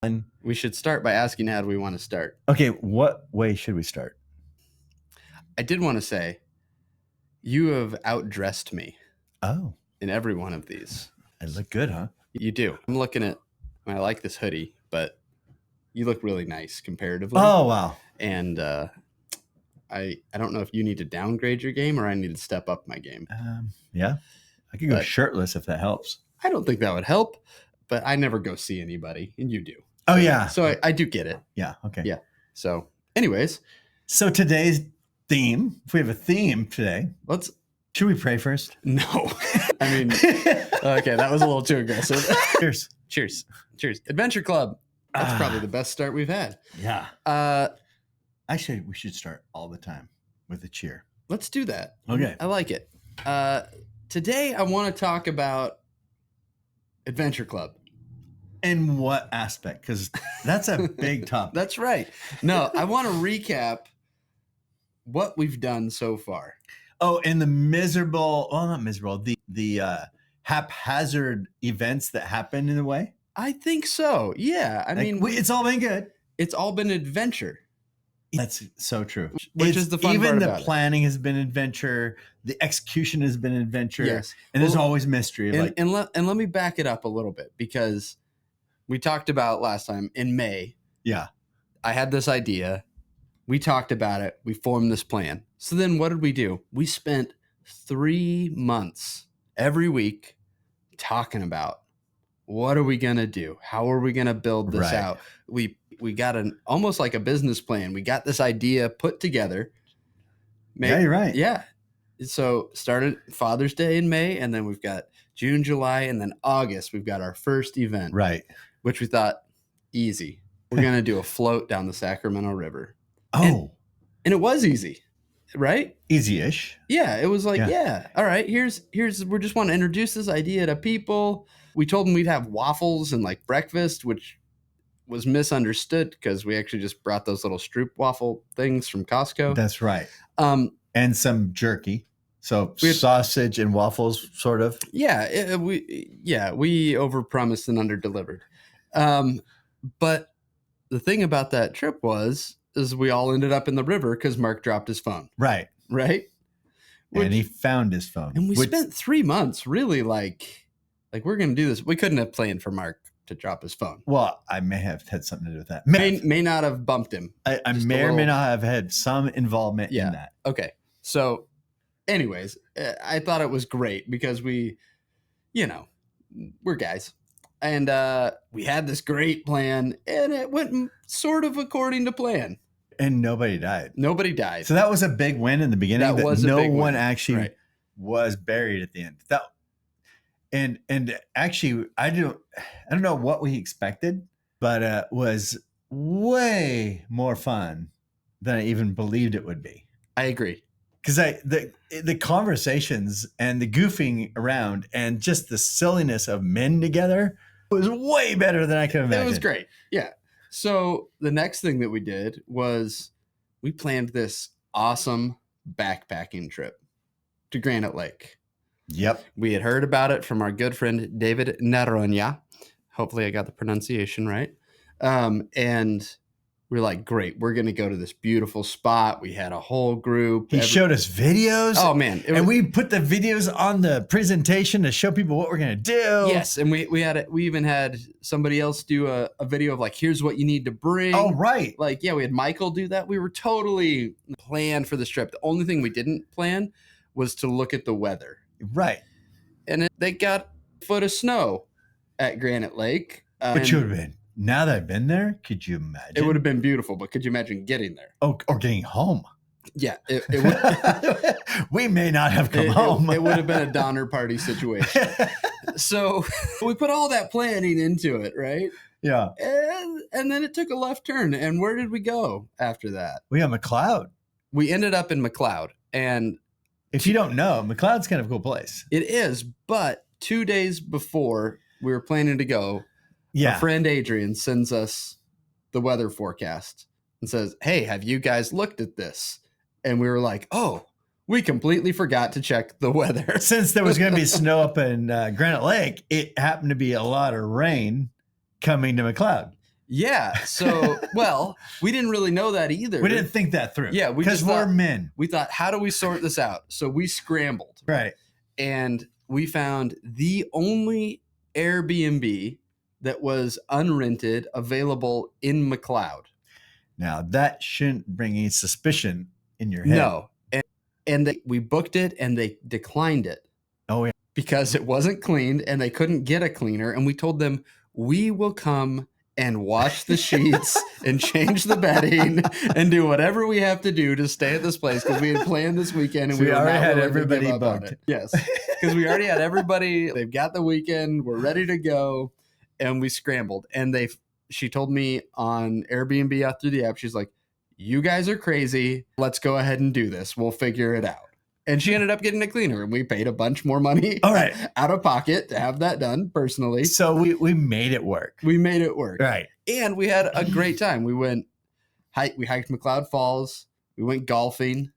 And We should start by asking how do we want to start. okay, what way should we start? I did want to say you have outdressed me Oh, in every one of these. I look good, huh? You do. I'm looking at, I like this hoodie, but you look really nice comparatively. Oh, wow. And I don't know if you need to downgrade your game or I need to step up my game. Yeah, I could go But- shirtless if that helps. I don't think that would help, but I never go see anybody, and you do. Oh, yeah. So I do get it. Yeah, okay. Yeah. So anyways, So today's theme, if we have a theme today, should we pray first? No. I mean, okay, that was a little too aggressive. Cheers. Cheers. Cheers. Adventure Club. That's probably the best start we've had. Yeah. Actually, we should start all the time with a cheer. Let's do that. Okay. I like it. Today, I want to talk about Adventure Club. In what aspect? Because that's a big topic. That's right. No, I want to recap what we've done so far. Oh, and the not miserable, the haphazard events that happened in the way? I think so. Yeah. I mean, it's all been good. It's all been adventure. That's so true. Which is the fun part even about the planning has been adventure. The execution has been adventure. Yes. And there's always mystery. And let me back it up a little bit because we talked about last time in May. Yeah. I had this idea. We talked about it. We formed this plan. So then what did we do? We spent 3 months every week talking about what are we going to do? How are we going to build this out? We got almost like a business plan. We got this idea put together. Yeah, you're right. Yeah. So started Father's Day in May, and then we've got June, July, and then August. We've got our first event. Right. Which we thought, easy. We're going to do a float down the Sacramento River. Oh. And it was easy, right? Easy-ish. Yeah. It was like, yeah. All right, here's we just want to introduce this idea to people. We told them we'd have waffles and like breakfast, which was misunderstood because we actually just brought those little Stroop waffle things from Costco. That's right. And some jerky. So sausage and waffles, sort of. Yeah, we overpromised and underdelivered. But the thing about that trip is we all ended up in the river because Mark dropped his phone. Right. And he found his phone. And we spent 3 months really like we're going to do this. We couldn't have planned for Mark to drop his phone. Well, I may have had something to do with that. May not have bumped him. I may or may not have had some involvement in that. Okay. So anyways, I thought it was great because we're guys. And we had this great plan and it went sort of according to plan. And nobody died. So that was a big win in the beginning. That was no one actually was buried at the end. And actually, I don't know what we expected, but it was way more fun than I even believed it would be. I agree. Because the conversations and the goofing around and just the silliness of men together was way better than I could imagine. It was great. Yeah. So the next thing that we did was we planned this awesome backpacking trip to Granite Lake. Yep. We had heard about it from our good friend David Naronia. Hopefully I got the pronunciation right. And we're like, great, we're going to go to this beautiful spot. We had a whole group. He showed us videos. Oh, man. We put the videos on the presentation to show people what we're going to do. Yes. And we even had somebody else do a video of like, here's what you need to bring. Oh, right. Like, yeah, we had Michael do that. We were totally planned for this trip. The only thing we didn't plan was to look at the weather. Right. And they got a foot of snow at Granite Lake. But you would have been. Now that I've been there, could you imagine? It would have been beautiful, but could you imagine getting there? Oh, or getting home. Yeah. It would, we may not have come home. It would have been a Donner Party situation. So we put all that planning into it, right? Yeah. And then it took a left turn. And where did we go after that? We got McLeod. We ended up in McLeod. And if you don't know, McLeod's kind of a cool place. It is. But 2 days before we were planning to go, yeah, our friend Adrian sends us the weather forecast and says, hey, have you guys looked at this? And we were like, oh, we completely forgot to check the weather. Since there was going to be snow up in Granite Lake, it happened to be a lot of rain coming to McLeod. Yeah. So, well, we didn't really know that either. We didn't think that through. Yeah. Because we're men. We thought, how do we sort this out? So we scrambled. Right. And we found the only Airbnb that was unrented available in McLeod. Now, that shouldn't bring any suspicion in your head. No. And we booked it and they declined it. Oh, yeah. Because it wasn't cleaned and they couldn't get a cleaner. And we told them, we will come and wash the sheets and change the bedding and do whatever we have to do to stay at this place, because we had planned this weekend and so we already had everybody booked. Yes, because we already had everybody. They've got the weekend. We're ready to go, and we scrambled. And she told me on Airbnb out through the app, she's like, "You guys are crazy. Let's go ahead and do this. We'll figure it out." And she ended up getting a cleaner, and we paid a bunch more money out of pocket to have that done personally. So we made it work. We made it work. Right. And we had a great time. We hiked McLeod Falls. We went golfing.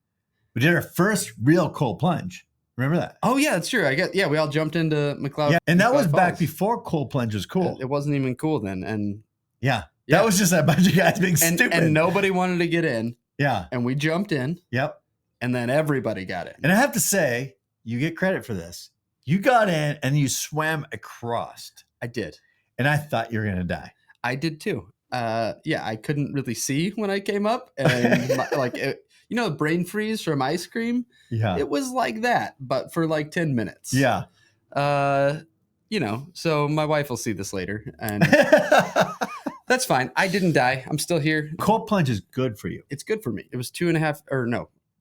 We did our first real cold plunge. Remember that? Oh, yeah, that's true. We all jumped into McLeod. Yeah, and that McLeod was Falls. back before cold plunge was cool. It wasn't even cool then. And yeah, that was just a bunch of guys being stupid. And nobody wanted to get in. Yeah. And we jumped in. Yep. And then everybody got in. And I have to say, you get credit for this. You got in and you swam across. I did. And I thought you were going to die. I did too. I couldn't really see when I came up. And brain freeze from ice cream? Yeah. It was like that, but for like 10 minutes. Yeah. So my wife will see this later. And that's fine. I didn't die. I'm still here. Cold plunge is good for you. It's good for me. It was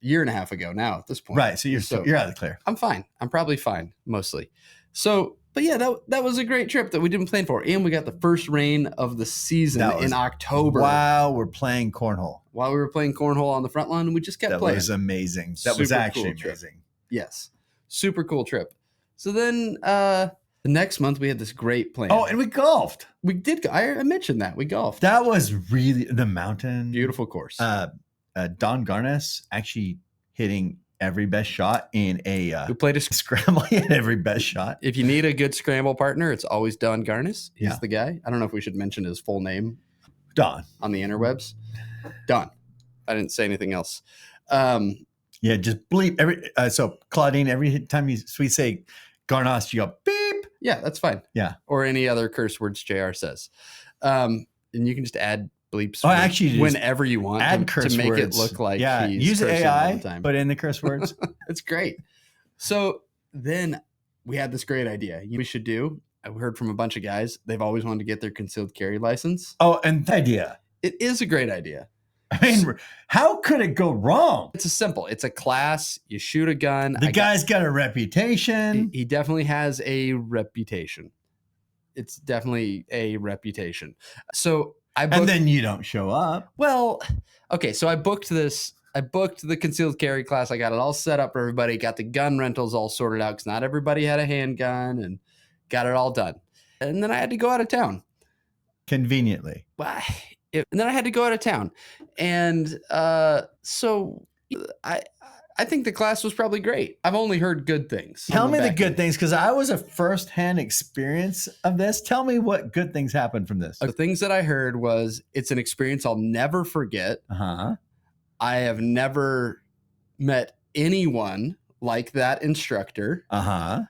year and a half ago now at this point. Right. So you're out of the clear. I'm fine. I'm probably fine mostly. So, but yeah, that was a great trip that we didn't plan for. And we got the first rain of the season in October. While we're playing cornhole. While we were playing cornhole on the front lawn, and we just kept playing. That was amazing. That was actually amazing. Yes. Super cool trip. So then the next month we had this great plan. Oh, and we golfed. We did. I mentioned that. We golfed. That was really the mountain. Beautiful course. Don Garnis actually hitting every best shot in a who played a scramble. He had every best shot. If you need a good scramble partner, it's always Don Garnis. He's the guy. I don't know if we should mention his full name. Don on the interwebs. Don. I didn't say anything else. Yeah, just bleep so Claudine, every time we say Garnis, you go beep. Yeah, that's fine. Yeah, or any other curse words JR says. And you can just add bleeps. Oh, actually, whenever you want, add curse to make words. It look like he's use AI, all the time. But in the curse words. It's great. So then we had this great idea. We should do. I heard from a bunch of guys. They've always wanted to get their concealed carry license. Oh, and the idea. It is a great idea. I mean, how could it go wrong? It's simple. It's a class. You shoot a gun. The guy's got a reputation. He definitely has a reputation. It's definitely a reputation. So and then you don't show up. Well, okay. So I booked this. I booked the concealed carry class. I got it all set up for everybody. Got the gun rentals all sorted out because not everybody had a handgun, and got it all done. And then I had to go out of town. Conveniently. And then I had to go out of town. And so I think the class was probably great. I've only heard good things. Tell me the good things, because I was a firsthand experience of this. Tell me what good things happened from this. The things that I heard was it's an experience I'll never forget. Uh-huh. I have never met anyone like that instructor. Uh-huh.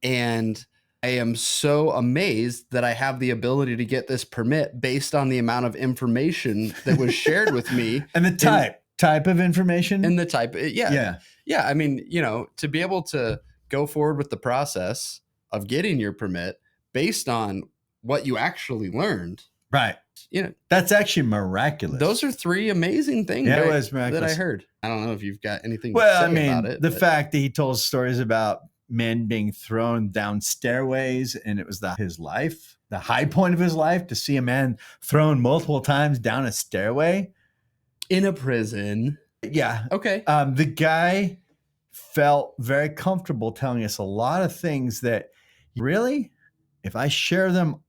And I am so amazed that I have the ability to get this permit based on the amount of information that was shared with me. And the type of information? And the type. Yeah. Yeah. I mean, to be able to go forward with the process of getting your permit based on what you actually learned. Right. That's actually miraculous. Those are three amazing things it was miraculous. that I heard. I don't know if you've got anything to say about it. The fact that he told stories about men being thrown down stairways, and it was his life, the high point of his life, to see a man thrown multiple times down a stairway in a prison. Yeah. Okay. The guy felt very comfortable telling us a lot of things that really, if I share them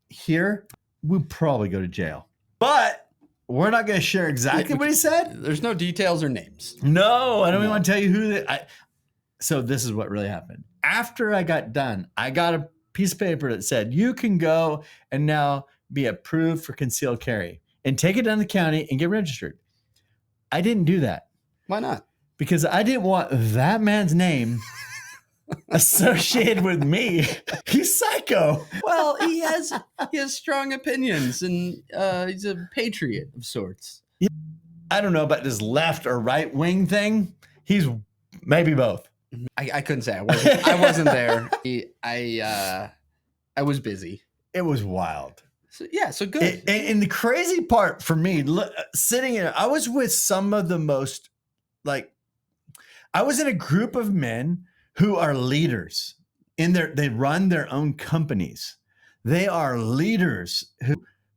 here, we'll probably go to jail. But we're not going to share exactly what he said. There's no details or names. No, I don't even want to tell you who So this is what really happened. After I got done, I got a piece of paper that said, you can go and now be approved for concealed carry and take it down to the county and get registered. I didn't do that. Why not? Because I didn't want that man's name associated with me. He's psycho. Well, he has strong opinions, and he's a patriot of sorts. I don't know about this left or right wing thing. He's maybe both. I couldn't say. I wasn't there. I was busy. It was wild. So good. And the crazy part for me, sitting in, I was with some of the most, like, I was in a group of men who are leaders they run their own companies. They are leaders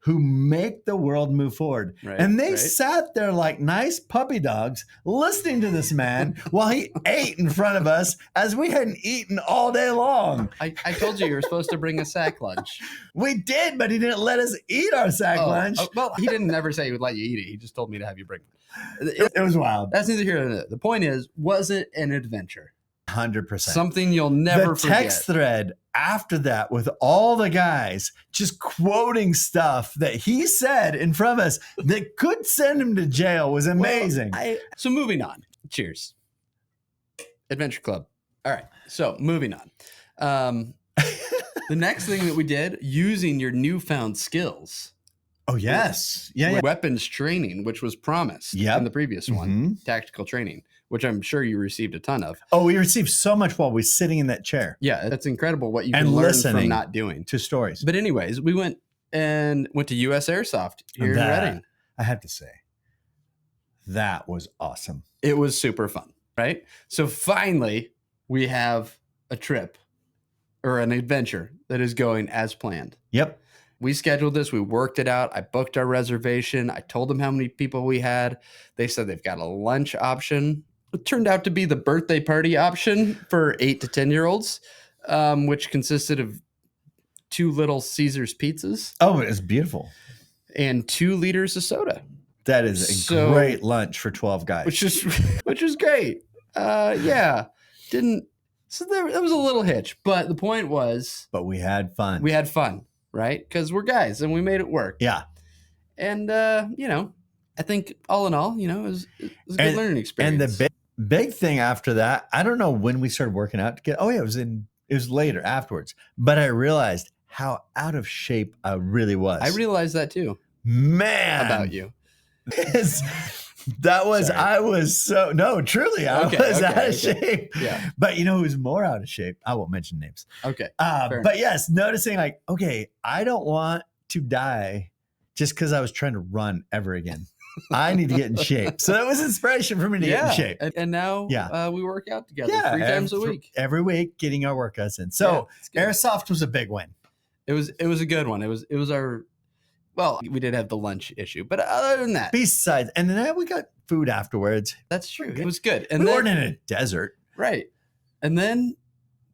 who make the world move forward. Right, and they sat there like nice puppy dogs listening to this man while he ate in front of us as we hadn't eaten all day long. I told you were supposed to bring a sack lunch. We did, but he didn't let us eat our sack lunch. Well, he didn't never say he would let you eat it. He just told me to have you bring it. It was wild. That's neither here nor there. The point is, was it an adventure? 100%. Something you'll never forget. The text thread after that with all the guys just quoting stuff that he said in front of us that could send him to jail was amazing. So moving on. Cheers. Adventure Club. All right. So moving on. The next thing that we did, using your newfound skills. Oh, yes. Yeah. Weapons training, which was promised in the previous one. Tactical training, which I'm sure you received a ton of. Oh, we received so much while we were sitting in that chair. Yeah, that's incredible what you can learn from not doing. To stories. But anyways, we went to US Airsoft here in Reading. I have to say, that was awesome. It was super fun, right? So finally, we have a trip or an adventure that is going as planned. Yep. We scheduled this. We worked it out. I booked our reservation. I told them how many people we had. They said they've got a lunch option. It turned out to be the birthday party option for 8 to 10-year-olds, which consisted of 2 Little Caesars pizzas. Oh, it was beautiful. And 2 liters of soda. That is a great lunch for 12 guys. Which is great. Yeah. So there was a little hitch, but the point was. But we had fun. Right? Because we're guys and we made it work. Yeah. And, I think all in all, it was a good learning experience. And the big thing after that, I don't know when we started working out together. Oh, yeah, it was later afterwards. But I realized how out of shape I really was. I realized that too. Man. About you. That was, I was so, no, truly, I was out of shape. Yeah. But you know who's more out of shape? I won't mention names. Okay. But yes, noticing like, okay, I don't want to die just because I was trying to run ever again. I need to get in shape. So that was inspiration for me to get in shape. And now we work out together 3 times a week. Every week, getting our workouts in. So Airsoft was a big win. It was a good one. It was our, well, we did have the lunch issue, but other than that. Besides, and then we got food afterwards. That's true. It was good. And we weren't in a desert. Right. And then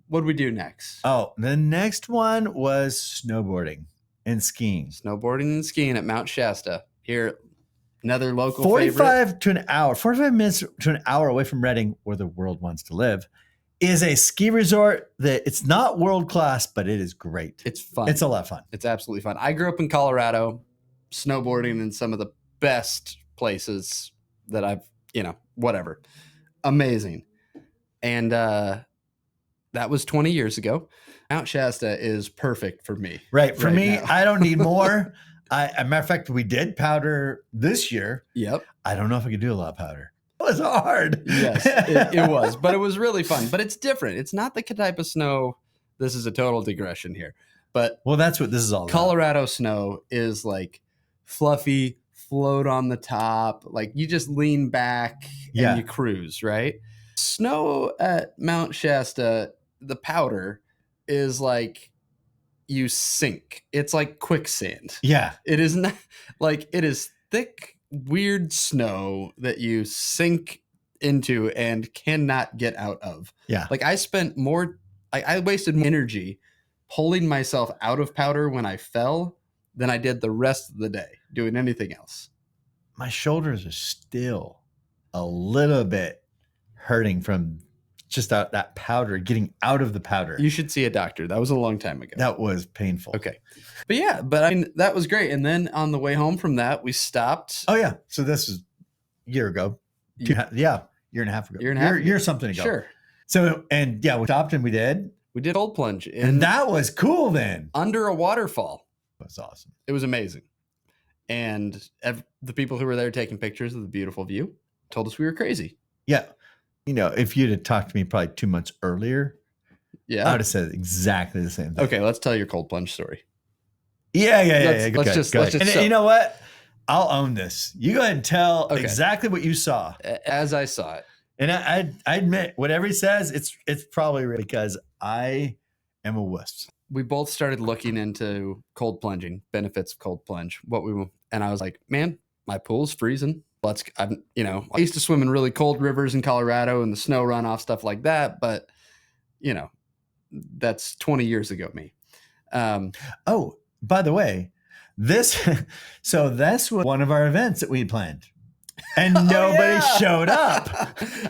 what did we do next? Oh, the next one was snowboarding and skiing. Snowboarding and skiing at Mount Shasta. Here, another local 45 minutes to an hour away from Reading, where the world wants to live, is a ski resort that it's not world class, but it is great. It's fun. It's a lot of fun. It's absolutely fun. I grew up in Colorado, snowboarding in some of the best places that I've, whatever. Amazing. And that was 20 years ago. Mount Shasta is perfect for me. Right. For me, now. I don't need more. As a matter of fact, we did powder this year. Yep. I don't know if I could do a lot of powder. It was hard. Yes, it was, but it was really fun. But it's different. It's not the type of snow. This is a total digression here, but that's what this is all about. Colorado snow is like fluffy, float on the top. Like you just lean back and you cruise, right? Snow at Mount Shasta, the powder is like you sink. It's like quicksand. Yeah. It is not like it is thick, weird snow that you sink into and cannot get out of. Yeah. Like I wasted more energy pulling myself out of powder when I fell than I did the rest of the day doing anything else. My shoulders are still a little bit hurting from just that powder getting out of the powder. You should see a doctor. That was a long time ago. That was painful. Okay. But I mean, that was great. And then on the way home from that, we stopped. Oh yeah. So this is a year ago. Year and a half ago. Year something ago. Sure. So, and we stopped and we did cold plunge. And that was cool then. Under a waterfall. That's awesome. It was amazing. And the people who were there taking pictures of the beautiful view told us we were crazy. Yeah. If you'd have talked to me probably 2 months earlier, I would have said exactly the same thing. Okay, let's tell your cold plunge story. Yeah. Let's just and you know what? I'll own this. You go ahead and tell exactly what you saw. As I saw it. And I admit, whatever he says, it's probably real because I am a wuss. We both started looking into cold plunging, benefits of cold plunge, and I was like, man, my pool's freezing. I used to swim in really cold rivers in Colorado and the snow runoff, stuff like that. But, that's 20 years ago, me. Oh, by the way, that's one of our events that we planned. And nobody showed up.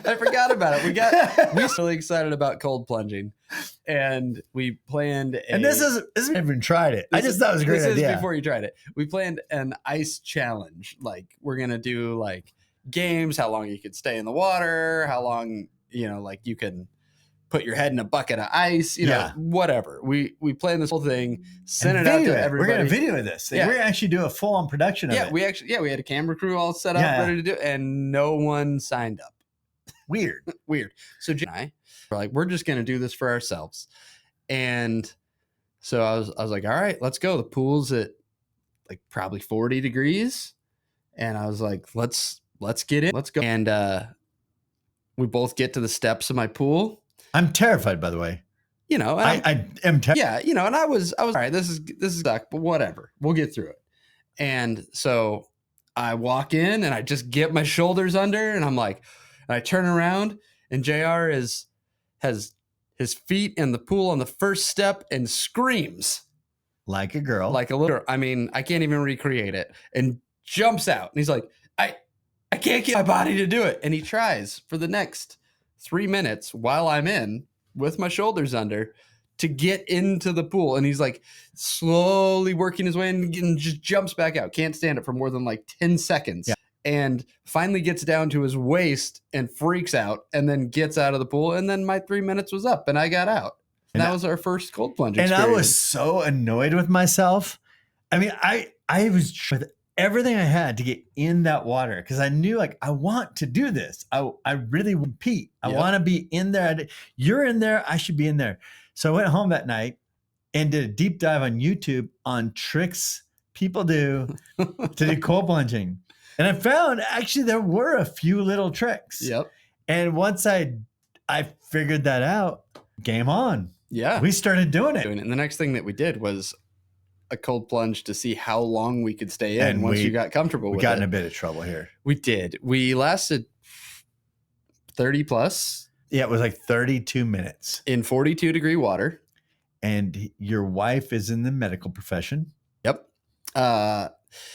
I forgot about it. We were really excited about cold plunging, and we planned. And this isn't even tried it. I just thought it was a great idea. This is before you tried it. We planned an ice challenge. Like we're gonna do like games, how long you could stay in the water, how long you can put your head in a bucket of ice, whatever. We planned this whole thing, sent it out to everybody. We're going to video this. Yeah. We're going to actually do a full-on production of it. We had a camera crew all set up, ready to do it, and no one signed up. Weird. So Jay and I were like, we're just going to do this for ourselves. And so I was like, all right, let's go. The pool's at like probably 40 degrees. And I was like, let's get in. Let's go. And we both get to the steps of my pool. I'm terrified, by the way. I am terrified. Yeah, and I was all right. This is stuck, but whatever. We'll get through it. And so I walk in and I just get my shoulders under, and I'm like, and I turn around, and JR has his feet in the pool on the first step and screams like a girl, like a little. I mean, I can't even recreate it. And jumps out, and he's like, I can't get my body to do it. And he tries for the next 3 minutes while I'm in with my shoulders under to get into the pool. And he's like slowly working his way in and just jumps back out. Can't stand it for more than like 10 seconds. Yeah. And finally gets down to his waist and freaks out and then gets out of the pool. And then my 3 minutes was up and I got out. And that was our first cold plunge experience. And I was so annoyed with myself. I mean, I was with everything I had to get in that water because I knew I want to do this. I really want to compete. I want to be in there. You're in there. I should be in there. So I went home that night and did a deep dive on YouTube on tricks people do to do cold plunging. And I found actually there were a few little tricks. Yep. And once I figured that out, game on. Yeah. We started doing it. And the next thing that we did was a cold plunge to see how long we could stay in once you got comfortable with it. We got in a bit of trouble here. We did. We lasted 30 plus. Yeah, it was like 32 minutes. In 42 degree water. And your wife is in the medical profession. Yep.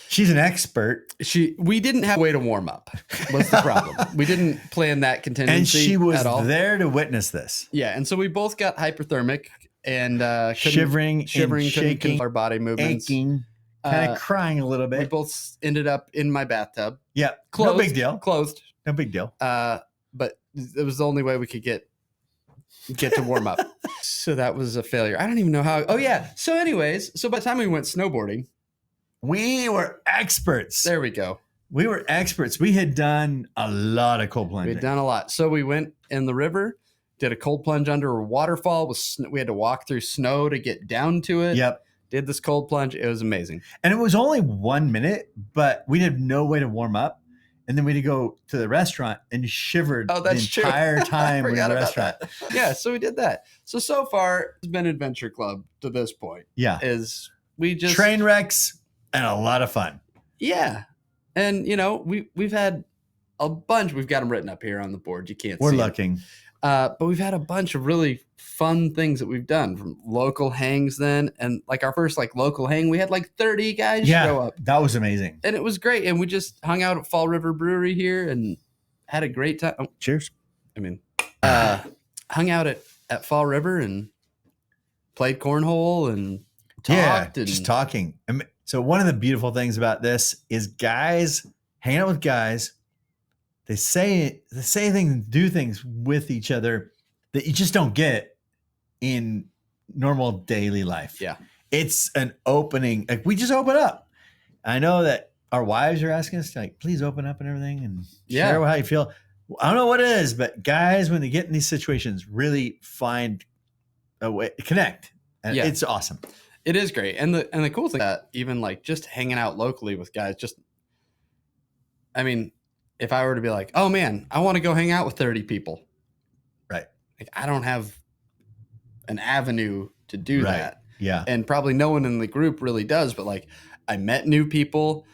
She's an expert. We didn't have a way to warm up. What's the problem? We didn't plan that contingency and she was at all. There to witness this. Yeah, and so we both got hypothermic and shivering, shaking, our body movements, aching, kind of crying a little bit. We both ended up in my bathtub. Yeah, closed, no big deal. Closed, no big deal. But it was the only way we could get to warm up. So that was a failure. I don't even know how. Oh yeah. So anyways, by the time we went snowboarding, we were experts. There we go. We were experts. We had done a lot of cold plunging. We had done a lot. So we went in the river. Did a cold plunge under a waterfall. We had to walk through snow to get down to it. Yep. Did this cold plunge. It was amazing. And it was only 1 minute, but we had no way to warm up. And then we had to go to the restaurant and shivered the entire time we were in the restaurant. Yeah, so we did that. So far, it's been Adventure Club to this point. Yeah. Is we just... train wrecks and a lot of fun. Yeah. And, we've had a bunch. We've got them written up here on the board. You can't see We're looking. But we've had a bunch of really fun things that we've done from local hangs then. And our first local hang, we had 30 guys show up. That was amazing. And it was great. And we just hung out at Fall River Brewery here and had a great time. Oh, cheers. I mean, hung out at Fall River and played cornhole and talked. And just talking. So one of the beautiful things about this is guys hanging out with guys. They say things, do things with each other that you just don't get in normal daily life. Yeah. It's an opening. Like, we just open up. I know that our wives are asking us to, like, please open up and everything and share how you feel. I don't know what it is, but guys, when they get in these situations, really find a way to connect. And it's awesome. It is great. And the cool thing that even like just hanging out locally with guys, I mean, if I were to be like, oh man, I want to go hang out with 30 people. Right. Like, I don't have an avenue to do that. Yeah. And probably no one in the group really does, but like, I met new people.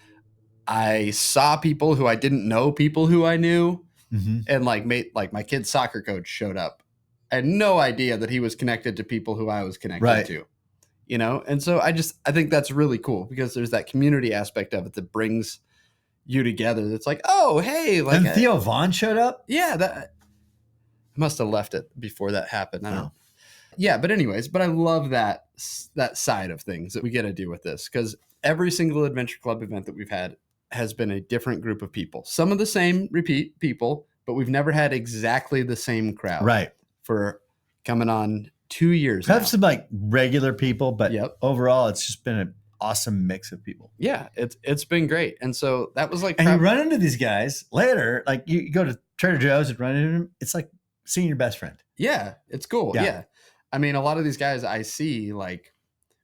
I saw people who I didn't know, people who I knew. Mm-hmm. And like my kid's soccer coach showed up. I had no idea that he was connected to people who I was connected to, you know? And so I think that's really cool because there's that community aspect of it that brings you together. That's like, oh, hey. Like, and Theo Vaughn showed up? Yeah. I must have left it before that happened. I don't know. Yeah. But anyways, I love that side of things that we get to do with this, because every single Adventure Club event that we've had has been a different group of people. Some of the same repeat people, but we've never had exactly the same crowd. Right. For coming on 2 years. We have some like regular people, but overall it's just been an awesome mix of people. Yeah, it's been great. And so that was like, and you run into these guys later, like you go to Trader Joe's and run into them. It's like seeing your best friend. Yeah, it's cool. Yeah. I mean, a lot of these guys I see like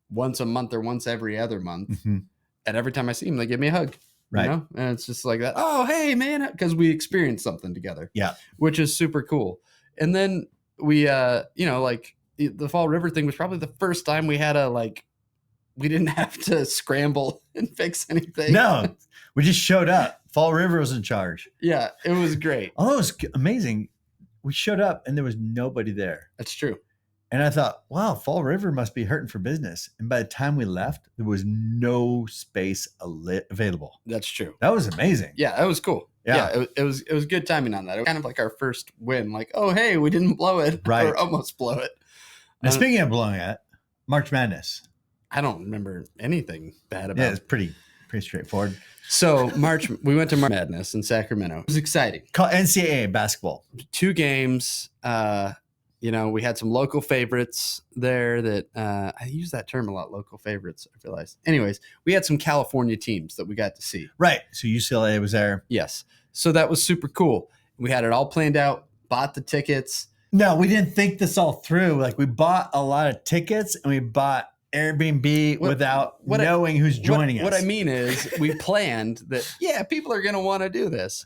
once a month or once every other month. Mm-hmm. And every time I see them, they give me a hug. Right. You know? And it's just like that. Oh, hey man. Cause we experienced something together. Yeah. Which is super cool. And then we, like the Fall River thing was probably the first time we had we didn't have to scramble and fix anything. No, we just showed up. Fall River was in charge. Yeah, it was great. Oh, it was amazing. We showed up and there was nobody there. That's true. And I thought, wow, Fall River must be hurting for business. And by the time we left, there was no space available. That's true. That was amazing. Yeah, that was cool. Yeah, it was good timing on that. It was kind of like our first win. Like, oh, hey, we didn't blow it. Right. Or almost blow it. Now, speaking of blowing it, March Madness. I don't remember anything bad about it. Yeah, it's pretty straightforward. So we went to March Madness in Sacramento. It was exciting. Called NCAA basketball. 2 games. We had some local favorites there that I use that term a lot, local favorites, I realized. Anyways, we had some California teams that we got to see. Right. So UCLA was there. Yes. So that was super cool. We had it all planned out, bought the tickets. No, we didn't think this all through. Like, we bought a lot of tickets and we bought Airbnb without knowing who's joining us. What I mean is we planned that, people are going to want to do this.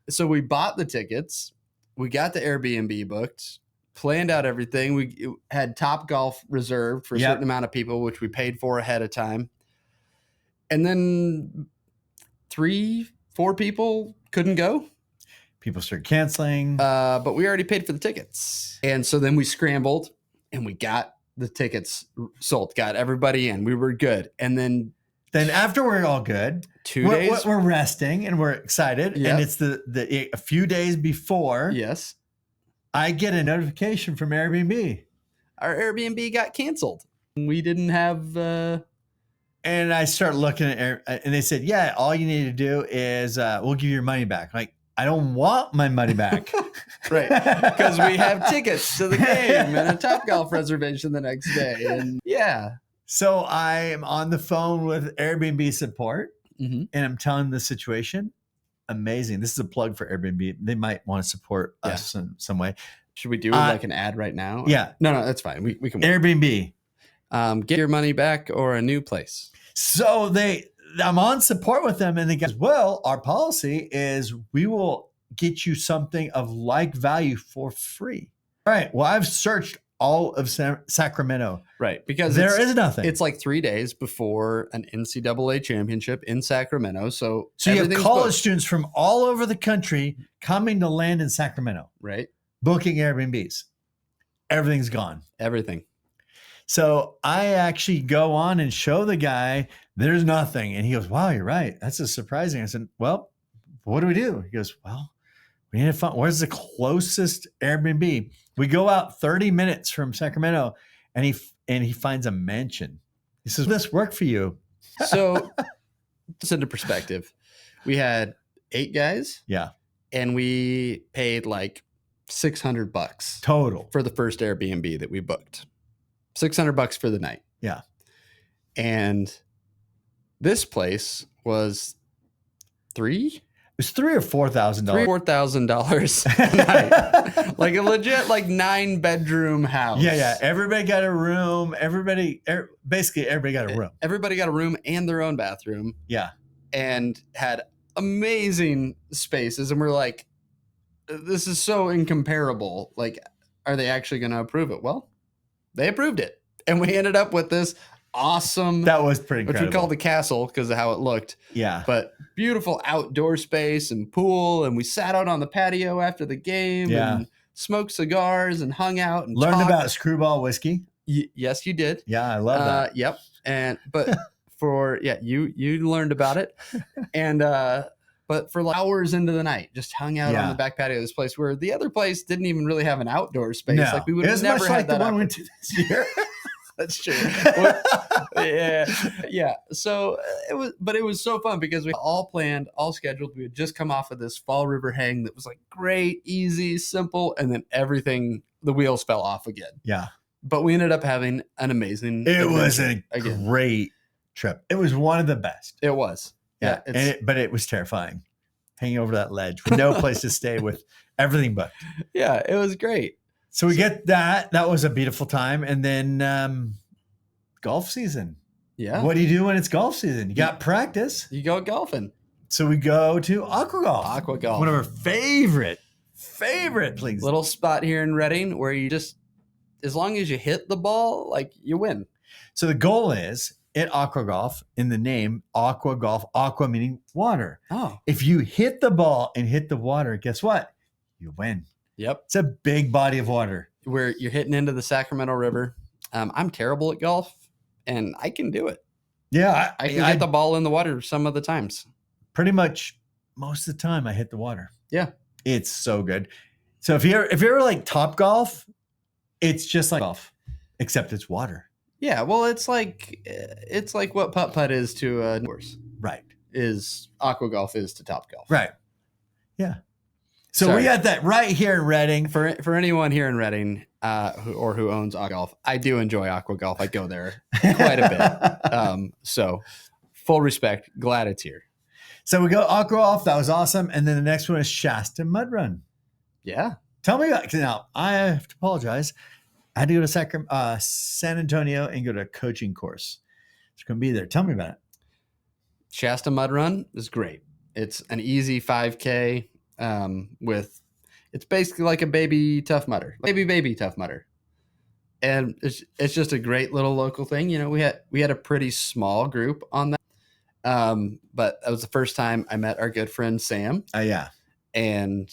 So we bought the tickets. We got the Airbnb booked. Planned out everything. We had Top Golf reserved for a certain amount of people, which we paid for ahead of time. And then 3-4 people couldn't go. People started canceling. But we already paid for the tickets. And so then we scrambled and we got the tickets sold, got everybody in. We were good. And then after we're all good, 2 days, we're resting and we're excited. Yep. And it's a few days before. Yes. I get a notification from Airbnb. Our Airbnb got canceled. We didn't have. And I start looking at and they said, yeah, all you need to do is we'll give you your money back. Like, I don't want my money back. Right. Because we have tickets to the game and a Topgolf reservation the next day. And So I am on the phone with Airbnb support and I'm telling the situation. Amazing. This is a plug for Airbnb. They might want to support us in some way. Should we do like an ad right now? Yeah. No, that's fine. We can Airbnb. Get your money back or a new place. So I'm on support with them and they go, well, our policy is we will get you something of like value for free. All right. Well, I've searched all of Sacramento. Right. Because there is nothing. It's like 3 days before an NCAA championship in Sacramento. So you have college students from all over the country coming to land in Sacramento. Right. Booking Airbnbs. Everything's gone. Everything. So I actually go on and show the guy there's nothing. And he goes, wow, you're right. That's surprising. I said, well, what do we do? He goes, well, We need to find where's the closest Airbnb. We go out 30 minutes from Sacramento, and he finds a mansion. He says, "Will this work for you?" So, just into perspective, we had 8 guys. Yeah. And we paid like $600 total for the first Airbnb that we booked. $600 for the night. Yeah. And this place was $3,000 or $4,000. $4,000 a night. Like a legit 9-bedroom house. Yeah. Everybody got a room. Basically everybody got a room. Everybody got a room and their own bathroom. Yeah. And had amazing spaces, and we're like, this is so incomparable. Like, are they actually going to approve it? Well, they approved it, and we ended up with this awesome, that was pretty incredible, which we called the castle because of how it looked. Yeah, but beautiful outdoor space and pool, and we sat out on the patio after the game and smoked cigars and hung out and learned talked about Screwball whiskey. Yes, you did. Yeah, I love that. Yep. But you learned about it, and but for hours into the night, just hung out on the back patio of this place where the other place didn't even really have an outdoor space. No. Like we would have never had that. The one we went to this year. That's true. Yeah. So it was so fun because we all planned, all scheduled. We had just come off of this Fall River hang that was like great, easy, simple, and then the wheels fell off again. Yeah. But we ended up having an amazing. It was a great trip. It was one of the best. It was. Yeah. But it was terrifying. Hanging over that ledge with no place to stay with everything booked. Yeah, it was great. So we get that. That was a beautiful time. And then golf season. Yeah. What do you do when it's golf season? You got practice. You go golfing. So we go to Aqua Golf. Aqua Golf. One of our favorite places. Little spot here in Redding where you just, as long as you hit the ball, like you win. So the goal is at Aqua Golf, in the name Aqua Golf, aqua meaning water. Oh. If you hit the ball and hit the water, guess what? You win. Yep. It's a big body of water. Where you're hitting into the Sacramento River. I'm terrible at golf, and I can do it. Yeah. I can get the ball in the water some of the times. Pretty much most of the time I hit the water. Yeah. It's so good. So if you're ever like Top Golf, it's just like golf, except it's water. Yeah, well, it's like what putt-putt is to a course. Right. Is Aqua Golf is to Top Golf. Right. Yeah. So we got that right here in Redding. For anyone here in Redding who owns Aqua Golf, I do enjoy Aqua Golf. I go there quite a bit. So full respect. Glad it's here. So we go Aqua Golf. That was awesome. And then the next one is Shasta Mud Run. Yeah. Tell me about, now I have to apologize. I had to go to San Antonio and go to a coaching course. It's going to be there. Tell me about it. Shasta Mud Run is great. It's an easy 5K it's basically like a baby Tough Mudder, baby Tough Mudder. And it's just a great little local thing. You know, we had a pretty small group on that. But that was the first time I met our good friend Sam. Yeah. And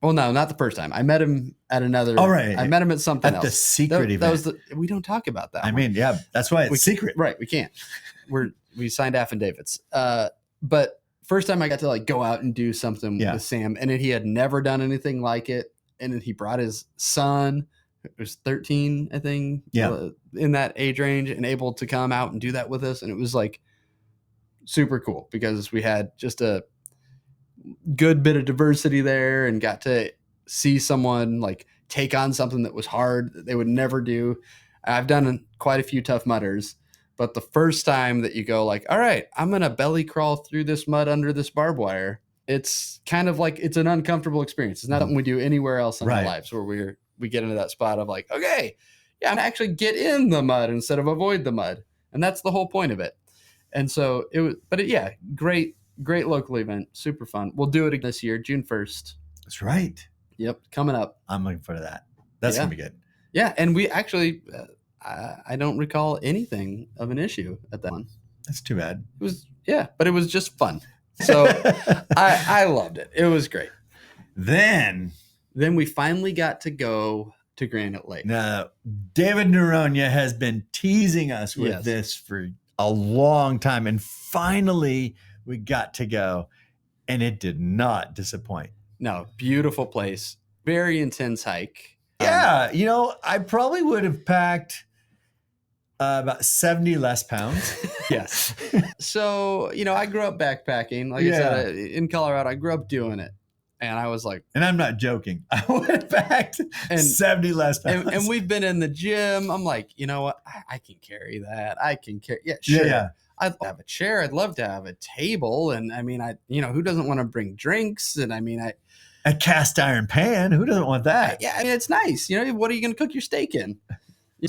well, no, not the first time. I met him at another. Oh, right. I met him at something else. The secret event. That was we don't talk about that. I mean, yeah, that's why it's secret. Right. We can't. We signed affidavits. But first time I got to like go out and do something with Sam, and he had never done anything like it. And then he brought his son, who was 13, I think, in that age range, and able to come out and do that with us. And it was like super cool because we had just a good bit of diversity there and got to see someone like take on something that was hard that they would never do. I've done quite a few Tough Mudders, but the first time that you go like, all right, I'm going to belly crawl through this mud under this barbed wire. It's kind of like, it's an uncomfortable experience. It's not something we do anywhere else in our lives where we get into that spot of like, okay, yeah, I'm going to actually get in the mud instead of avoid the mud. And that's the whole point of it. And so it was, great local event. Super fun. We'll do it again this year, June 1st. That's right. Yep. Coming up. I'm looking forward to that. That's going to be good. Yeah. And we actually, I don't recall anything of an issue at that one. That's too bad. It was, but it was just fun. So I loved it. It was great. Then we finally got to go to Granite Lake. Now, David Noronha has been teasing us with this for a long time. And finally we got to go, and it did not disappoint. No, beautiful place. Very intense hike. Yeah. I probably would have packed about 70 less pounds. Yes. So, I grew up backpacking. Like I said, in Colorado, I grew up doing it. And I was like, and I'm not joking, I would have packed 70 less pounds. And we've been in the gym. I'm like, you know what? I can carry that. I can carry. Yeah, sure. Yeah. I'd have a chair. I'd love to have a table. And I mean, who doesn't want to bring drinks? And I mean, a cast iron pan. Who doesn't want that? Yeah. I mean, it's nice. What are you going to cook your steak in?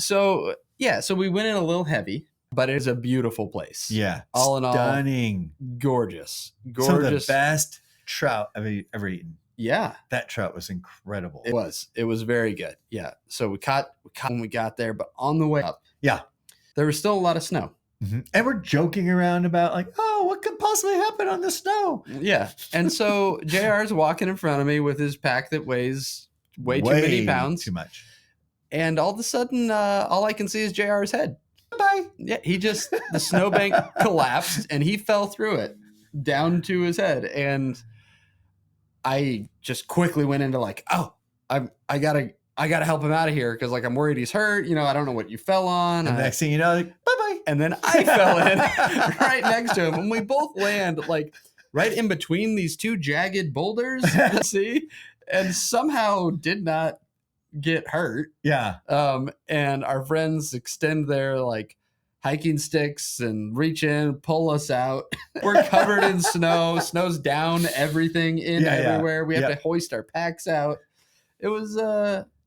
So, so we went in a little heavy, but it's a beautiful place. Yeah. All in all, stunning. Gorgeous. Some of the best trout I've ever eaten. Yeah. That trout was incredible. It was very good. Yeah. So we caught when we got there, but on the way up, there was still a lot of snow. Mm-hmm. And we're joking around about like, oh, what could possibly happen on the snow? Yeah. And so JR is walking in front of me with his pack that weighs way too many pounds. Too much. And all of a sudden, all I can see is JR's head. Bye. Yeah. The snowbank collapsed and he fell through it down to his head. And I just quickly went into like, oh, I gotta help him out of here because like I'm worried he's hurt. I don't know what you fell on. And next thing you know, like, bye-bye. And then I fell in right next to him, and we both land like right in between these two jagged boulders. See, and somehow did not get hurt. Yeah. And our friends extend their like hiking sticks and reach in, pull us out. We're covered in snow. Snow's down everything everywhere. We have to hoist our packs out. It was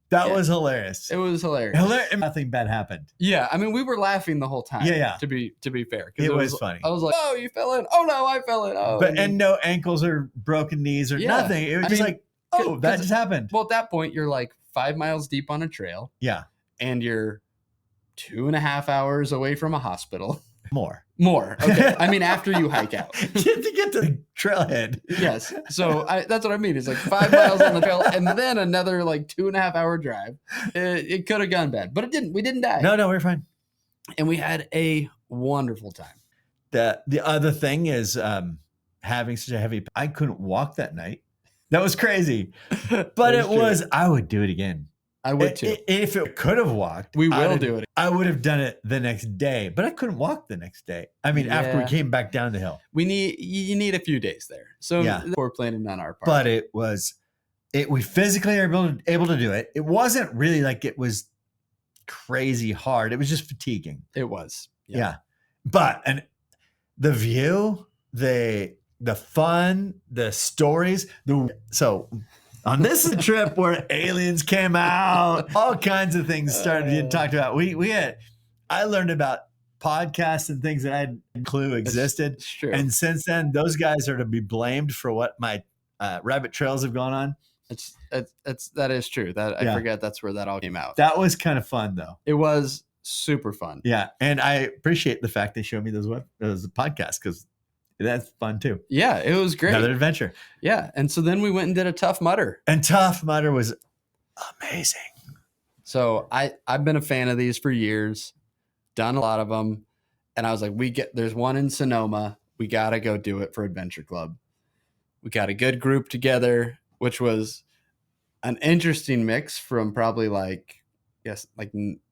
that was hilarious. It was hilarious. Nothing bad happened. Yeah, I mean we were laughing the whole time. Yeah. To be fair, it was funny. I was like, "Oh, you fell in." "Oh no, I fell in." Oh, and no ankles or broken knees or nothing. It was just like, oh, that just happened. Well, at that point, you're like 5 miles deep on a trail. Yeah, and you're 2.5 hours away from a hospital. More. Okay. I mean, after you hike out. You have to get to the trailhead. Yes. So that's what I mean. It's like 5 miles on the trail and then another like 2.5 hour drive. It could have gone bad, but it didn't. We didn't die. No, we're fine. And we had a wonderful time. The other thing is having such a heavy, I couldn't walk that night. That was crazy. But I would do it again. I would too. If it could have walked, we will do it. I would have done it the next day, but I couldn't walk the next day. I mean, after we came back down the hill, you need a few days there. So we're planning on our part. But we physically are able to do it. It wasn't really like it was crazy hard. It was just fatiguing. It was. Yeah. But the view, the fun, the stories, on this trip where aliens came out, all kinds of things started getting talked about. I learned about podcasts and things that I had no clue existed. It's true. And since then, those guys are to be blamed for what my rabbit trails have gone on. That is true. I forget that's where that all came out. That was kind of fun though. It was super fun. Yeah. And I appreciate the fact they showed me those podcasts because that's fun too. Yeah, it was great. Another adventure. Yeah. And so then we went and did a Tough Mudder. And Tough Mudder was amazing. So I've been a fan of these for years, done a lot of them. And I was like, there's one in Sonoma. We got to go do it for Adventure Club. We got a good group together, which was an interesting mix from probably like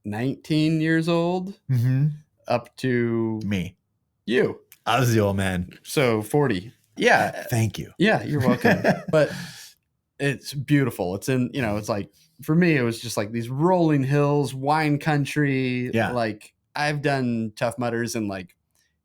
19 years old up to me. You. I was the old man. So 40. Yeah. Thank you. Yeah, you're welcome. But it's beautiful. It's in, it's like, for me, it was just like these rolling hills, wine country. Yeah. Like I've done Tough Mudders in like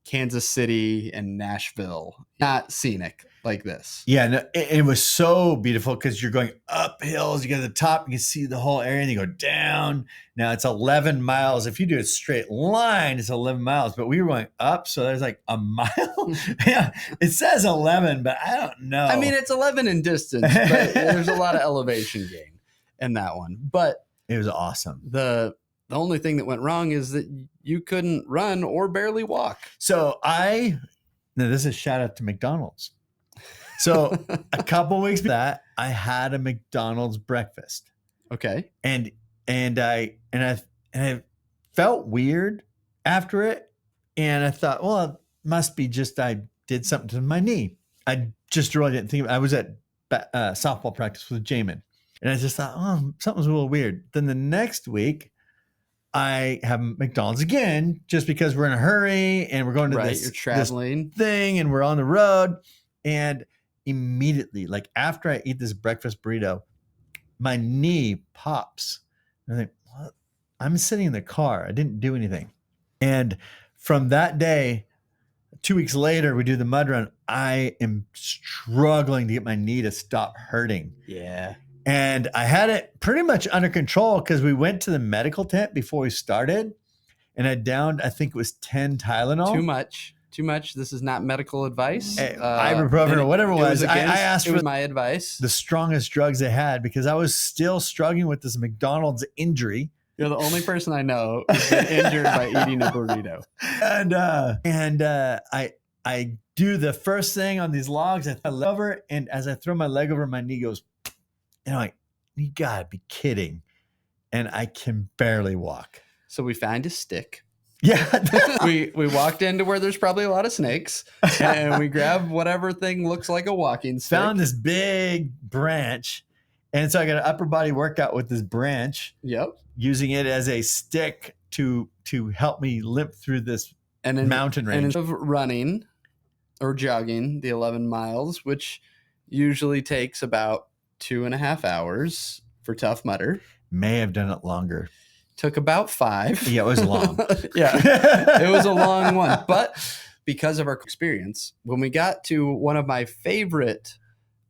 Kansas City and Nashville. Not scenic like this. Yeah, no, it was so beautiful because you're going up hills. You get to the top, you can see the whole area, and you go down. Now it's 11 miles. If you do a straight line, it's 11 miles. But we were going up, so there's like a mile. Yeah, it says 11, but I don't know. I mean, it's 11 in distance, but there's a lot of elevation gain in that one. But it was awesome. The only thing that went wrong is that you couldn't run or barely walk. So now this is a shout out to McDonald's. So a couple weeks before that, I had a McDonald's breakfast. Okay. And I felt weird after it. And I thought, well, it must be just I did something to my knee. I just really didn't think I was at softball practice with Jamin. And I just thought, oh, something's a little weird. Then the next week, I have McDonald's again, just because we're in a hurry and we're going to you're traveling this thing and we're on the road. And immediately, like after I eat this breakfast burrito, my knee pops. And I think, what? I'm sitting in the car. I didn't do anything. And from that day, 2 weeks later, we do the mud run. I am struggling to get my knee to stop hurting. Yeah. And I had it pretty much under control because we went to the medical tent before we started. And I downed, I think it was 10 Tylenol. Too much. This is not medical advice. Ibuprofen or whatever it was. I asked for my advice. The strongest drugs they had because I was still struggling with this McDonald's injury. You're the only person I know who's been injured by eating a burrito. And I do the first thing on these logs. I throw my leg over, and as I throw my leg over, my knee goes, and I'm like, you gotta be kidding. And I can barely walk. So we find a stick. Yeah. we walked into where there's probably a lot of snakes, and we grabbed whatever thing looks like a walking stick. Found this big branch. And so I got an upper body workout with this branch. Yep. Using it as a stick to help me limp through this mountain range. And instead of running or jogging the 11 miles, which usually takes about 2.5 hours for Tough Mudder. May have done it longer. Took about 5. Yeah, it was long. Yeah, it was a long one. But because of our experience, when we got to one of my favorite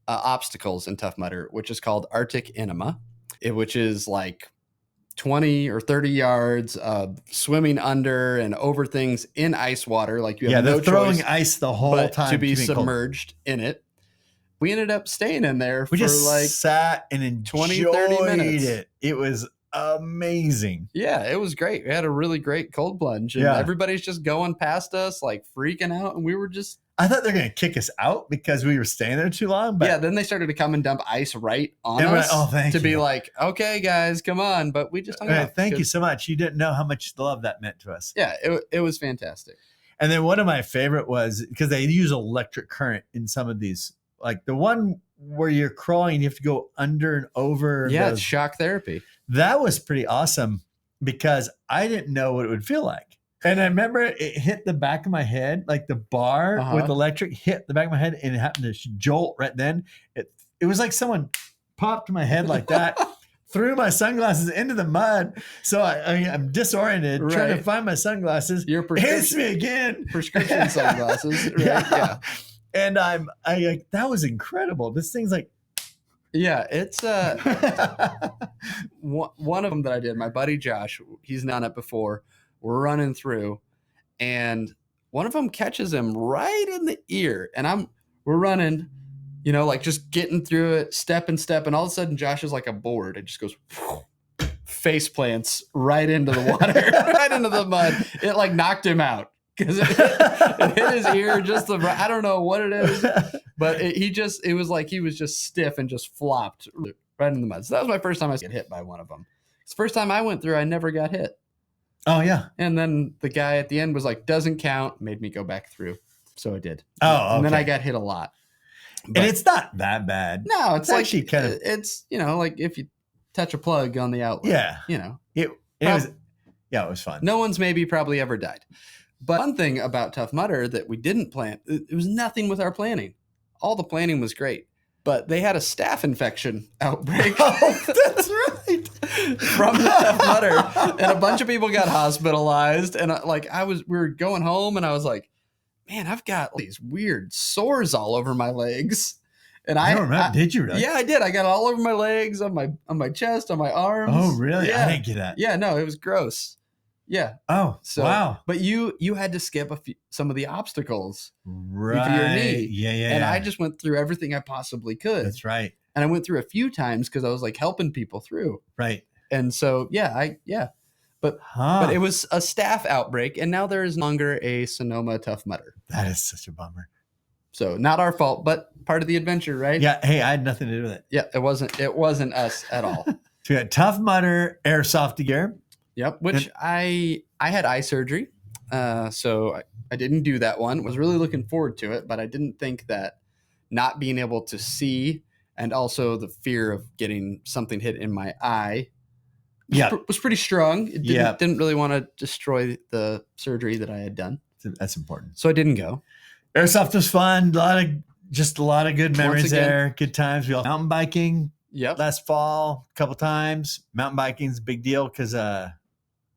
obstacles in Tough Mudder, which is called Arctic Enema, which is like 20 or 30 yards of swimming under and over things in ice water. Like you have no choice. Yeah, they're throwing ice the whole time to be submerged in it. We ended up staying in there for like sat and enjoyed 20-30 minutes. It was amazing. Yeah, it was great. We had a really great cold plunge, and everybody's just going past us like freaking out, and we were just I thought they're going to kick us out because we were staying there too long. But yeah, then they started to come and dump ice right on us be like, okay, guys, come on. But we just hung out. Thank you so much. You didn't know how much love that meant to us. Yeah, it was fantastic. And then one of my favorite was because they use electric current in some of these. Like the one where you're crawling, you have to go under and over. Yeah, it's shock therapy. That was pretty awesome because I didn't know what it would feel like. And I remember it hit the back of my head, like the bar with electric hit the back of my head, and it happened to jolt right then. It was like someone popped my head like that, threw my sunglasses into the mud. So I'm disoriented, trying to find my sunglasses. Hits me again. Prescription sunglasses. Right? Yeah. And that was incredible. This thing's like, yeah, it's one of them that I did. My buddy Josh, he's done it before. We're running through, and one of them catches him right in the ear, and we're running, like just getting through it, step and step, and all of a sudden Josh is like a board. It just goes face plants right into the water, right into the mud. It like knocked him out because it hit his ear I don't know what it is, but it was like he was just stiff and just flopped right in the mud. So that was my first time I got hit by one of them. It's the first time I went through, I never got hit. Oh, yeah. And then the guy at the end was like, doesn't count, made me go back through. So I did. Oh, okay. And then I got hit a lot. But, and it's not that bad. No, it's actually like, kind of, it's, like if you touch a plug on the outlet. Yeah. It was fun. No one's probably ever died. But one thing about Tough Mudder that we didn't plan, it was nothing with our planning. All the planning was great. But they had a staph infection outbreak. Oh, that's right. From the Tough Mudder. And a bunch of people got hospitalized. And we were going home and I was like, man, I've got these weird sores all over my legs. And I don't remember. Did you really? Yeah, I did. I got all over my legs, on my chest, on my arms. Oh, really? Yeah. I didn't get that. Yeah, no, it was gross. Yeah. Oh, wow. But you had to skip some of the obstacles. Right. For your knee. Yeah. And I just went through everything I possibly could. That's right. And I went through a few times because I was like helping people through. Right. And so, But it was a staph outbreak, and now there is no longer a Sonoma Tough Mudder. That is such a bummer. So not our fault, but part of the adventure, right? Yeah. Hey, I had nothing to do with it. Yeah, it wasn't us at all. So we got Tough Mudder airsoft gear. Yep, which I had eye surgery, so I didn't do that one. Was really looking forward to it, but I didn't think that not being able to see and also the fear of getting something hit in my eye was pretty strong. It didn't really want to destroy the surgery that I had done. That's important. So I didn't go. Airsoft was fun. A lot of good memories there. Good times. We all mountain biking. Last fall, a couple times. Mountain biking is a big deal because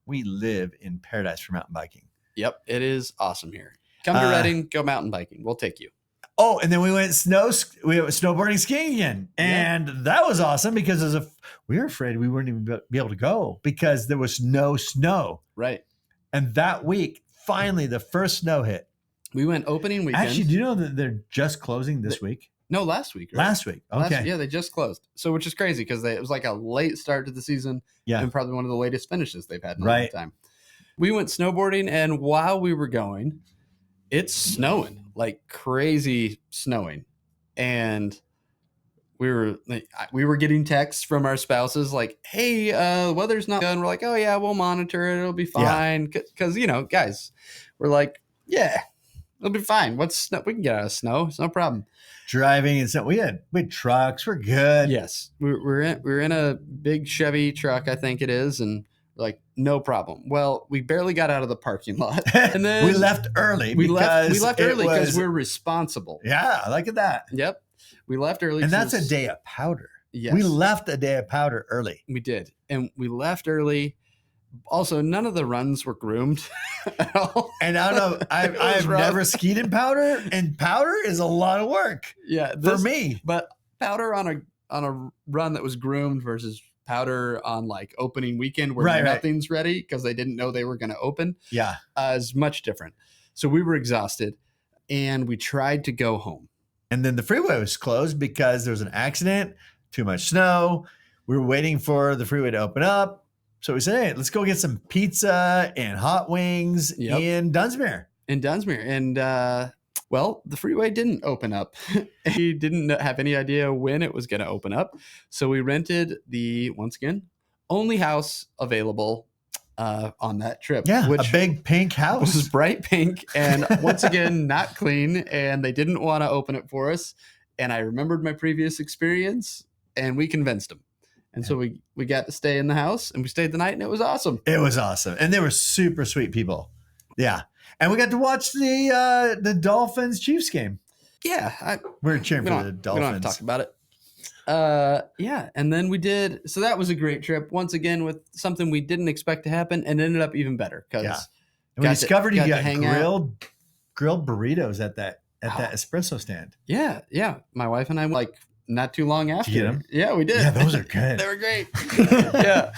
we live in paradise for mountain biking. Yep, it is awesome here. Come to Reading, go mountain biking. We'll take you. Oh, and then we went snowboarding, skiing again, and that was awesome because we were afraid we wouldn't even be able to go because there was no snow. Right. And that week, finally, the first snow hit. We went opening weekend. Actually, do you know that they're just closing this week? No, last week. Right? Last week. Okay. They just closed. So, which is crazy because it was like a late start to the season. Yeah. And probably one of the latest finishes they've had in a long time. We went snowboarding, and while we were going, it's snowing, like crazy snowing. And we were getting texts from our spouses like, hey, the weather's not good. And we're like, oh, yeah, we'll monitor it. It'll be fine. Because, guys, we're like, yeah, it'll be fine. What's snow? We can get out of snow. It's no problem. Driving and so we had trucks. We're good. Yes, we're in a big Chevy truck, I think it is, and we're like, no problem. Well, we barely got out of the parking lot, and then we left early. We left early because we're responsible. Yeah, look at that. Yep, we left early, and that's a day of powder. Yes, we left a day of powder early. We did, and we left early. Also, none of the runs were groomed at all. And I don't know, I've never skied in powder, and powder is a lot of work. Yeah, for me. But powder on a run that was groomed versus powder on like opening weekend where nothing's ready because they didn't know they were going to open. Yeah, is much different. So we were exhausted, and we tried to go home. And then the freeway was closed because there was an accident. Too much snow. We were waiting for the freeway to open up. So we said, hey, let's go get some pizza and hot wings in Dunsmuir. And, well, the freeway didn't open up. He didn't have any idea when it was going to open up. So we rented the, once again, only house available on that trip. Yeah, a big pink house. It was bright pink and once again, not clean. And they didn't want to open it for us. And I remembered my previous experience and we convinced them. And so we got to stay in the house and we stayed the night and it was awesome. It was awesome. And they were super sweet people. Yeah. And we got to watch the Dolphins Chiefs game. Yeah. We were cheering for the Dolphins. We don't have to talk about it. Yeah. And then we did. So that was a great trip. Once again, with something we didn't expect to happen and ended up even better. And we discovered you got grilled burritos at that espresso stand. Yeah. Yeah. My wife and I like not too long after. Did you get them? Yeah, we did. Yeah, those are good. They were great. Yeah.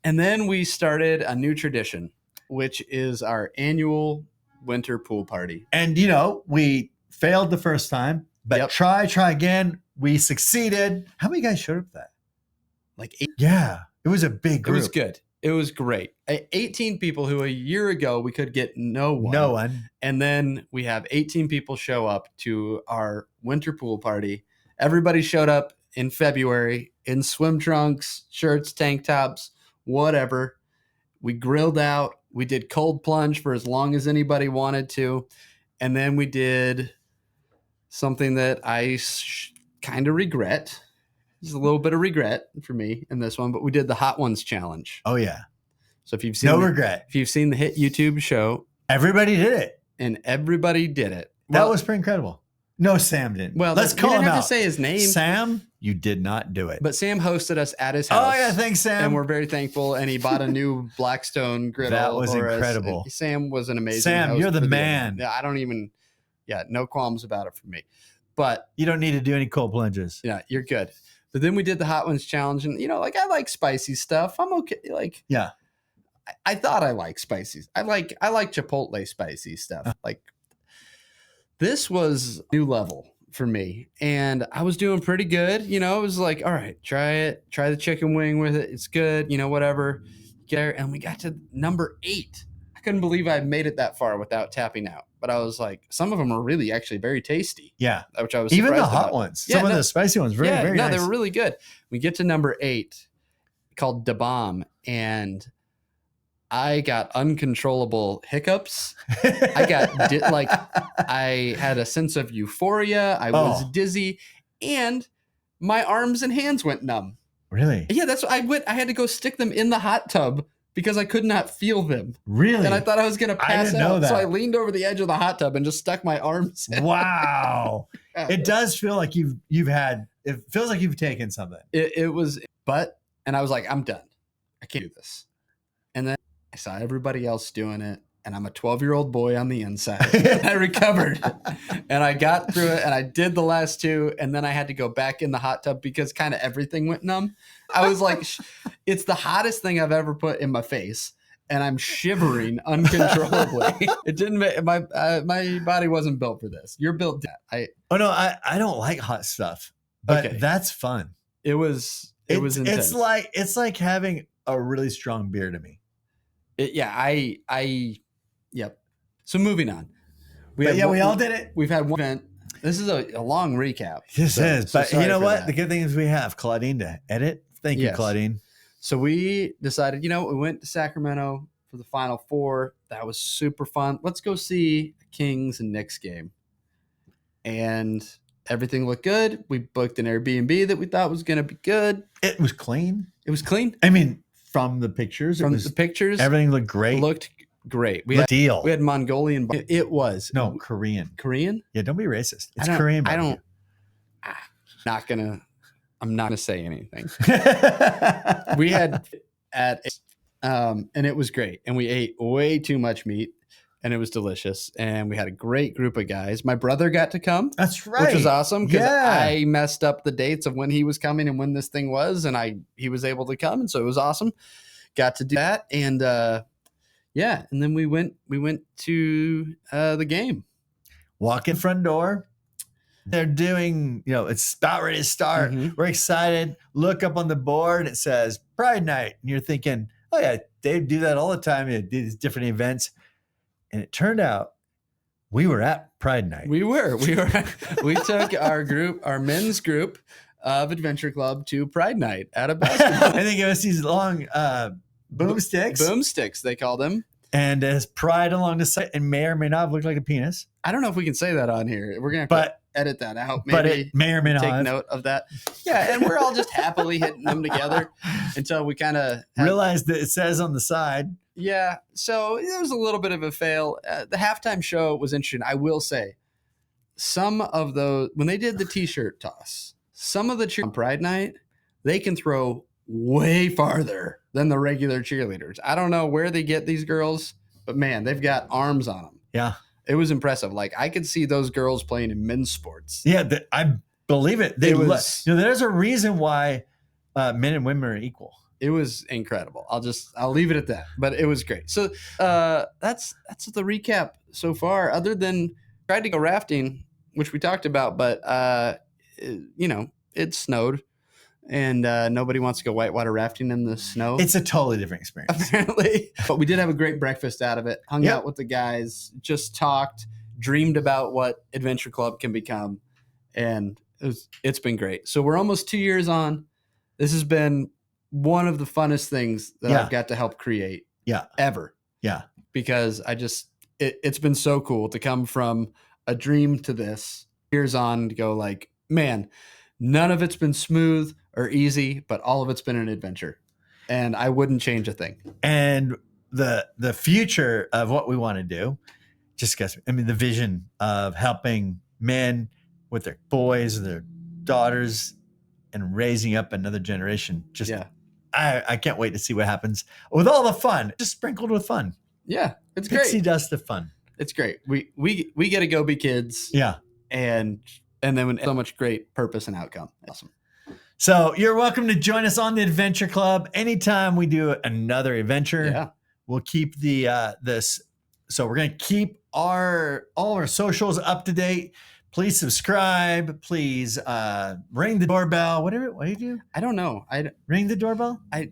And then we started a new tradition, which is our annual winter pool party. And, we failed the first time, but try again. We succeeded. How many guys showed up for that? Like 8. Yeah. It was a big group. It was good. It was great. 18 people who a year ago we could get no one. And then we have 18 people show up to our winter pool party. Everybody showed up in February in swim trunks, shirts, tank tops, whatever. We grilled out. We did cold plunge for as long as anybody wanted to. And then we did something that I kind of regret. There's a little bit of regret for me in this one, but we did the Hot Ones challenge. Oh, yeah. So if you've seen regret. If you've seen the hit YouTube show. Everybody did it. And everybody did it. That was pretty incredible. No, Sam didn't. Well, let's call him out. You didn't have to say his name. Sam, you did not do it. But Sam hosted us at his house. Oh, yeah, thanks, Sam. And we're very thankful. And he bought a new Blackstone griddle. That was incredible. Sam was an amazing Sam, host you're the man. No qualms about it for me. But you don't need to do any cold plunges. Yeah, you're good. But then we did the Hot Ones challenge. And, I like spicy stuff. I'm okay. Yeah. I thought I like spicy. I like Chipotle spicy stuff. This was new level for me. And I was doing pretty good. It was like, all right, try it. Try the chicken wing with it. It's good. Whatever. And we got to number 8. I couldn't believe I made it that far without tapping out. But I was like, some of them are really actually very tasty. Yeah. Which I was even the hot about. ones. Some of the spicy ones, very nice. They were really good. We get to number 8 called Da Bomb. And I got uncontrollable hiccups. I got I had a sense of euphoria. I was dizzy, and my arms and hands went numb. Really? Yeah, that's what I had to go stick them in the hot tub because I could not feel them. Really? And I thought I was going to pass didn't out. know that. So I leaned over the edge of the hot tub and just stuck my arms in. Wow. It does feel like it feels like you've taken something. And I was like, I'm done. I can't do this. And then I saw everybody else doing it. And I'm a 12-year-old boy on the inside. I recovered. And I got through it. And I did the last two. And then I had to go back in the hot tub because kind of everything went numb. I was like, it's the hottest thing I've ever put in my face. And I'm shivering uncontrollably. It didn't make my body wasn't built for this. You're built that. I don't like hot stuff. But Okay. that's fun. It was intense. It's like having a really strong beer to me. Yep. So moving on. We all did it. We've had one event. This is a long recap. This is. But you know what? That. The good thing is we have Claudine to edit. Thank you, Claudine. So we decided, we went to Sacramento for the Final Four. That was super fun. Let's go see a Kings and Knicks game. And everything looked good. We booked an Airbnb that we thought was going to be good. It was clean. It was clean. I mean, from the pictures, everything looked great. Looked great. We had Mongolian. It was Korean. Korean. Yeah, don't be racist. It's Korean. I'm not gonna say anything. We had and it was great, and we ate way too much meat, and it was delicious, and we had a great group of guys. My brother got to come. That's right, which was awesome because I messed up the dates of when he was coming and when this thing was, and he was able to come, and so it was awesome. Got to do that, and and then we went to the game. Walk in front door. They're doing, it's about ready to start. Mm-hmm. We're excited. Look up on the board. It says Pride Night. And you're thinking, oh, yeah, they do that all the time. They do these different events. And it turned out we were at Pride Night. We took our men's group of Adventure Club to Pride Night at a basketball. And they gave us these long boomsticks. Boomsticks, they call them. And as pride along the side, and may or may not have looked like a penis. I don't know if we can say that on here. We're going to have to edit that out. Maybe but it may or may not take note of that. Yeah, and we're all just happily hitting them together until we kind of realized that it says on the side. Yeah, so it was a little bit of a fail. The halftime show was interesting. I will say, some of those, when they did the T-shirt toss, some of the cheer on Pride Night, they can throw way farther than the regular cheerleaders. I don't know where they get these girls, but man, they've got arms on them. Yeah. It was impressive. Like, I could see those girls playing in men's sports. Yeah, I believe it. There's a reason why men and women are equal. It was incredible. I'll leave it at that. But it was great. So that's the recap so far. Other than tried to go rafting, which we talked about, but it snowed. And nobody wants to go whitewater rafting in the snow. It's a totally different experience. Apparently. But we did have a great breakfast out of it. Hung out with the guys, just talked, dreamed about what Adventure Club can become. And it's been great. So we're almost 2 years on. This has been one of the funnest things that I've got to help create. Yeah. Ever. Yeah. Because it's been so cool to come from a dream to this years on to go like, man, none of it's been smooth or easy, but all of it's been an adventure, and I wouldn't change a thing. And the future of what we want to do, the vision of helping men with their boys, their daughters, and raising up another generation. I can't wait to see what happens with all the fun, just sprinkled with fun. Yeah, it's great. Pixie dust of fun. It's great. We get to go be kids. Yeah, and then with so much great purpose and outcome. Awesome. So you're welcome to join us on the Adventure Club anytime we do another adventure. Yeah, we'll keep this. So we're gonna keep all our socials up to date. Please subscribe. Please ring the doorbell. What do you do? I don't know. Ring the doorbell. I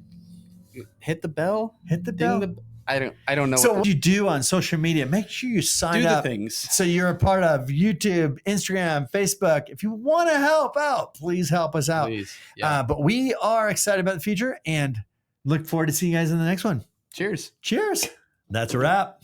hit the bell. Hit the bell. I don't know. So what you do on social media, make sure you sign up. Things. So you're a part of YouTube, Instagram, Facebook. If you want to help out, please help us out. Please. Yeah. But we are excited about the future and look forward to seeing you guys in the next one. Cheers. Cheers. That's a wrap.